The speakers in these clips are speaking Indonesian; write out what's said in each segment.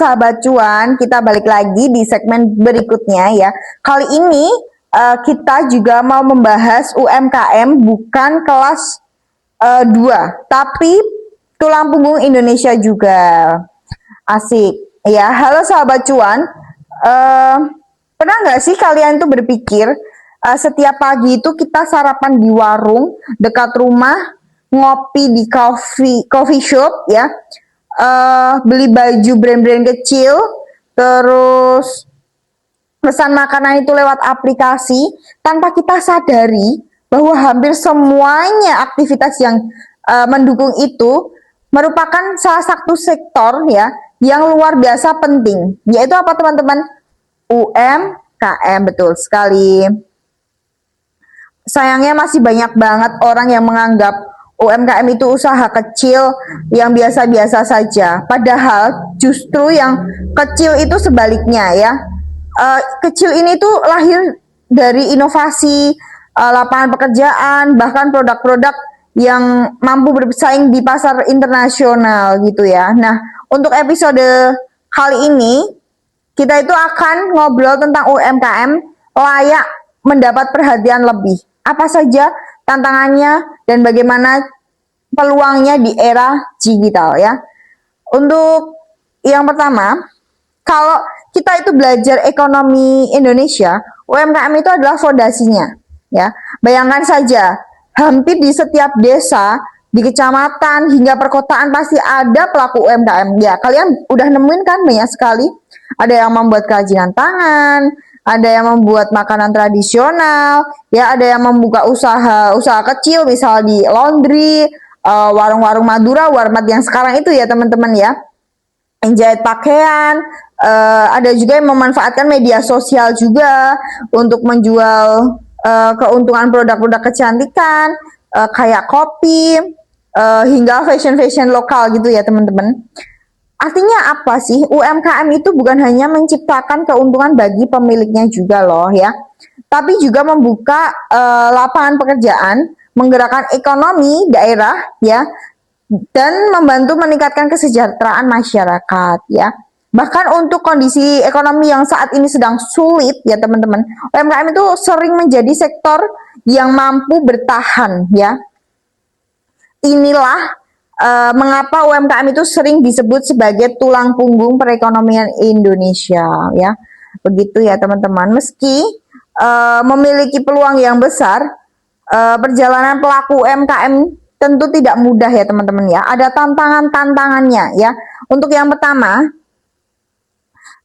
sahabat cuan, kita balik lagi di segmen berikutnya ya. Kali ini kita juga mau membahas UMKM bukan kelas 2, tapi tulang punggung Indonesia juga. Asik. Ya, halo sahabat cuan. Pernah nggak sih kalian tuh berpikir setiap pagi itu kita sarapan di warung dekat rumah, ngopi di coffee shop ya, beli baju brand-brand kecil, terus pesan makanan itu lewat aplikasi tanpa kita sadari bahwa hampir semuanya aktivitas yang mendukung itu merupakan salah satu sektor ya yang luar biasa penting, yaitu apa teman-teman? UMKM, betul sekali. Sayangnya masih banyak banget orang yang menganggap UMKM itu usaha kecil yang biasa-biasa saja. Padahal justru yang kecil itu sebaliknya ya. Kecil ini tuh lahir dari inovasi, lapangan pekerjaan, bahkan produk-produk yang mampu bersaing di pasar internasional gitu ya. Nah, untuk episode kali ini kita itu akan ngobrol tentang UMKM layak mendapat perhatian lebih. Apa saja tantangannya dan bagaimana peluangnya di era digital ya. Untuk yang pertama, kalau kita itu belajar ekonomi Indonesia, UMKM itu adalah fondasinya ya. Bayangkan saja, hampir di setiap desa, di kecamatan hingga perkotaan pasti ada pelaku UMKM. Ya, kalian udah nemuin kan banyak sekali. Ada yang membuat kerajinan tangan, ada yang membuat makanan tradisional, ya ada yang membuka usaha kecil, misal di laundry, warung-warung Madura, warmat yang sekarang itu ya teman-teman ya, yang jahit pakaian, ada juga yang memanfaatkan media sosial juga untuk menjual keuntungan produk-produk kecantikan, kayak kopi, hingga fashion lokal gitu ya teman-teman. Artinya apa sih? UMKM itu bukan hanya menciptakan keuntungan bagi pemiliknya juga loh ya, tapi juga membuka lapangan pekerjaan, menggerakkan ekonomi daerah ya, dan membantu meningkatkan kesejahteraan masyarakat ya. Bahkan untuk kondisi ekonomi yang saat ini sedang sulit ya teman-teman, UMKM itu sering menjadi sektor yang mampu bertahan ya. Inilah mengapa UMKM itu sering disebut sebagai tulang punggung perekonomian Indonesia ya. Begitu ya teman-teman. Meski memiliki peluang yang besar, perjalanan pelaku UMKM tentu tidak mudah ya teman-teman ya. Ada tantangannya ya. Untuk yang pertama,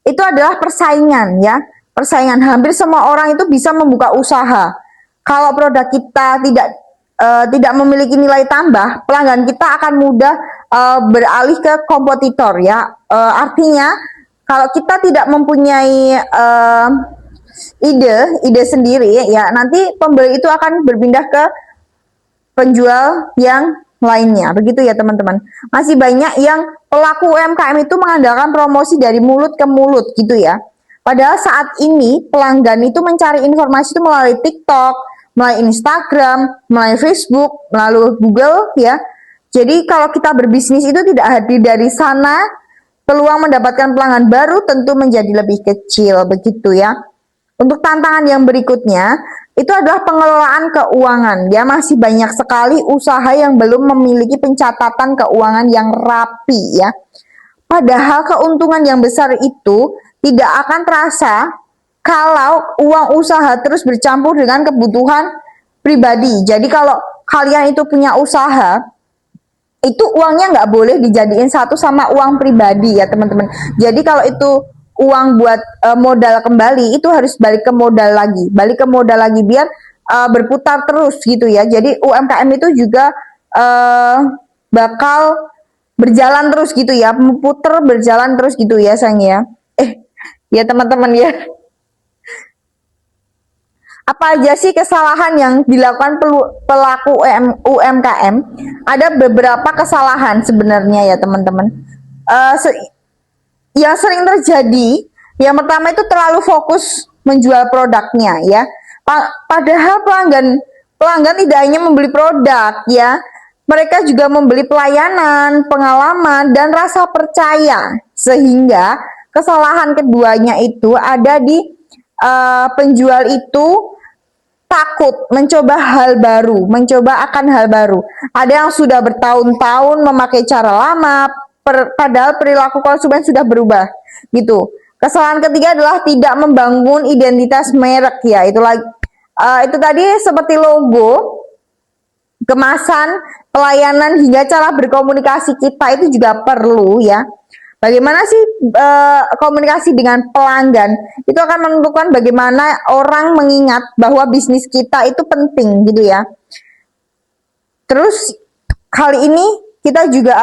itu adalah persaingan ya. Persaingan, hampir semua orang itu bisa membuka usaha. Kalau produk kita tidak memiliki nilai tambah, pelanggan kita akan mudah beralih ke kompetitor ya. Artinya kalau kita tidak mempunyai ide sendiri ya, nanti pembeli itu akan berpindah ke penjual yang lainnya. Begitu ya teman-teman. Masih banyak yang pelaku UMKM itu mengandalkan promosi dari mulut ke mulut gitu ya. Padahal saat ini pelanggan itu mencari informasi itu melalui TikTok, melalui Instagram, melalui Facebook, melalui Google ya. Jadi kalau kita berbisnis itu tidak hadir dari sana, peluang mendapatkan pelanggan baru tentu menjadi lebih kecil begitu ya. Untuk tantangan yang berikutnya itu adalah pengelolaan keuangan. Ya, masih banyak sekali usaha yang belum memiliki pencatatan keuangan yang rapi ya. Padahal keuntungan yang besar itu tidak akan terasa kalau uang usaha terus bercampur dengan kebutuhan pribadi. Jadi kalau kalian itu punya usaha, itu uangnya nggak boleh dijadiin satu sama uang pribadi ya teman-teman. Jadi kalau itu uang buat modal kembali, itu harus balik ke modal lagi biar berputar terus gitu ya. Jadi UMKM itu juga bakal berjalan terus gitu ya, puter berjalan terus gitu ya sayang ya. Ya teman-teman ya. Apa aja sih kesalahan yang dilakukan pelaku UMKM? Ada beberapa kesalahan sebenarnya ya teman-teman. Yang sering terjadi, yang pertama itu terlalu fokus menjual produknya ya. Padahal pelanggan tidak hanya membeli produk ya, mereka juga membeli pelayanan, pengalaman, dan rasa percaya. Sehingga kesalahan keduanya itu ada di penjual itu takut mencoba hal baru, mencoba akan hal baru. Ada yang sudah bertahun-tahun memakai cara lama, padahal perilaku konsumen sudah berubah, gitu. Kesalahan ketiga adalah tidak membangun identitas merek ya. Itu tadi seperti logo, kemasan, pelayanan hingga cara berkomunikasi kita itu juga perlu ya. Bagaimana sih komunikasi dengan pelanggan? Itu akan menentukan bagaimana orang mengingat bahwa bisnis kita itu penting gitu ya. Terus kali ini kita juga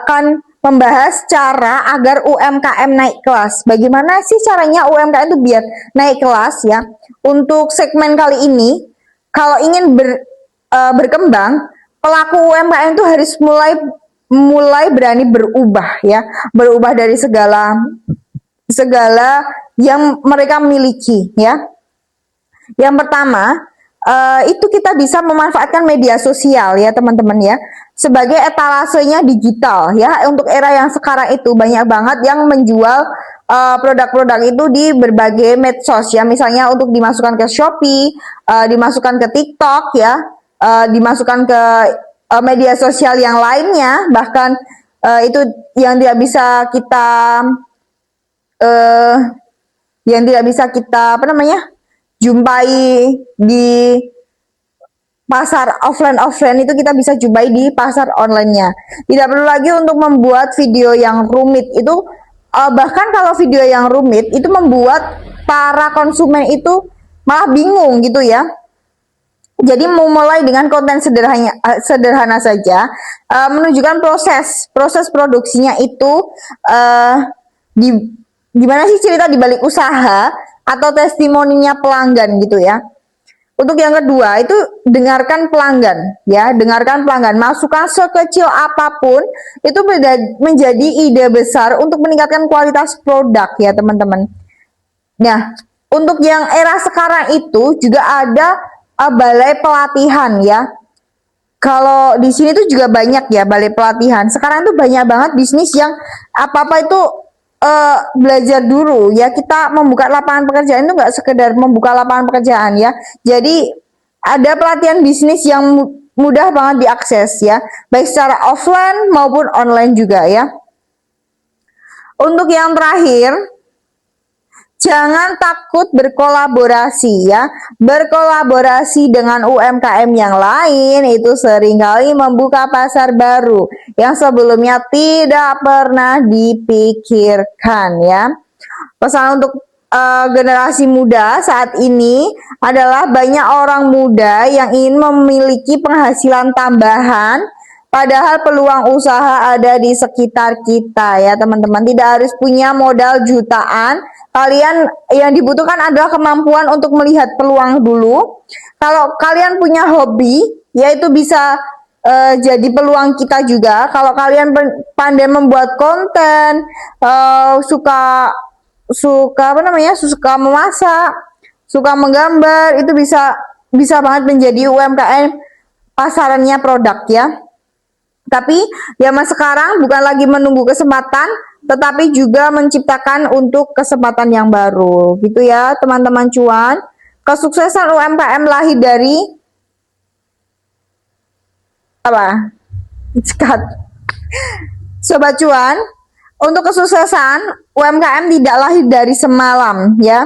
akan membahas cara agar UMKM naik kelas. Bagaimana sih caranya UMKM itu biar naik kelas ya? Untuk segmen kali ini, kalau ingin berkembang, pelaku UMKM itu harus mulai berani berubah ya, berubah dari segala yang mereka miliki ya. Yang pertama, itu kita bisa memanfaatkan media sosial ya teman-teman ya, sebagai etalasenya digital ya. Untuk era yang sekarang itu banyak banget yang menjual produk-produk itu di berbagai medsos ya, misalnya untuk dimasukkan ke Shopee, dimasukkan ke TikTok ya, dimasukkan ke media sosial yang lainnya, bahkan itu yang tidak bisa kita jumpai di pasar offline itu kita bisa jumpai di pasar online-nya. Tidak perlu lagi untuk membuat video yang rumit itu, bahkan kalau video yang rumit itu membuat para konsumen itu malah bingung gitu ya. Jadi memulai dengan konten sederhana saja, menunjukkan proses produksinya itu, gimana sih cerita di balik usaha atau testimoninya pelanggan gitu ya. Untuk yang kedua itu dengarkan pelanggan ya, masukan sekecil apapun itu menjadi ide besar untuk meningkatkan kualitas produk ya teman-teman. Nah, untuk yang era sekarang itu juga ada balai pelatihan ya. Kalau di sini tuh juga banyak ya balai pelatihan. Sekarang tuh banyak banget bisnis yang apa-apa itu belajar dulu ya. Kita membuka lapangan pekerjaan itu nggak sekedar membuka lapangan pekerjaan ya. Jadi ada pelatihan bisnis yang mudah banget diakses ya, baik secara offline maupun online juga ya. Untuk yang terakhir, jangan takut berkolaborasi ya. Berkolaborasi dengan UMKM yang lain itu seringkali membuka pasar baru yang sebelumnya tidak pernah dipikirkan ya. Pesan untuk generasi muda saat ini adalah banyak orang muda yang ingin memiliki penghasilan tambahan, padahal peluang usaha ada di sekitar kita ya teman-teman. Tidak harus punya modal jutaan. Kalian yang dibutuhkan adalah kemampuan untuk melihat peluang dulu. Kalau kalian punya hobi, yaitu bisa jadi peluang kita juga. Kalau kalian pandai membuat konten, suka memasak, suka menggambar, itu bisa banget menjadi UMKM pasarannya produk ya. Tapi zaman sekarang bukan lagi menunggu kesempatan, tetapi juga menciptakan untuk kesempatan yang baru gitu ya teman-teman cuan. Kesuksesan UMKM lahir dari apa? Sobat cuan, untuk kesuksesan UMKM tidak lahir dari semalam ya.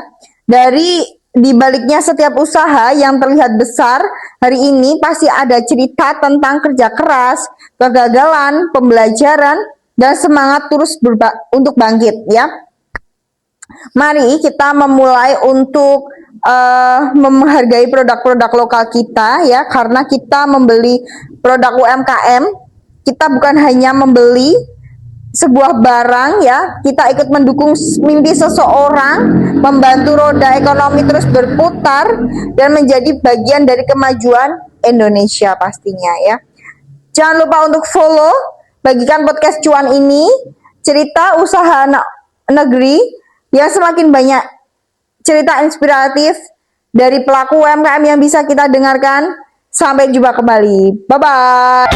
Di baliknya setiap usaha yang terlihat besar hari ini pasti ada cerita tentang kerja keras, kegagalan, pembelajaran, dan semangat terus untuk bangkit ya. Mari kita memulai untuk menghargai produk-produk lokal kita ya, karena kita membeli produk UMKM, kita bukan hanya membeli sebuah barang ya, kita ikut mendukung mimpi seseorang, membantu roda ekonomi terus berputar dan menjadi bagian dari kemajuan Indonesia pastinya ya. Jangan lupa untuk follow, bagikan podcast cuan ini, cerita usaha negeri yang semakin banyak cerita inspiratif dari pelaku UMKM yang bisa kita dengarkan. Sampai jumpa kembali. Bye-bye.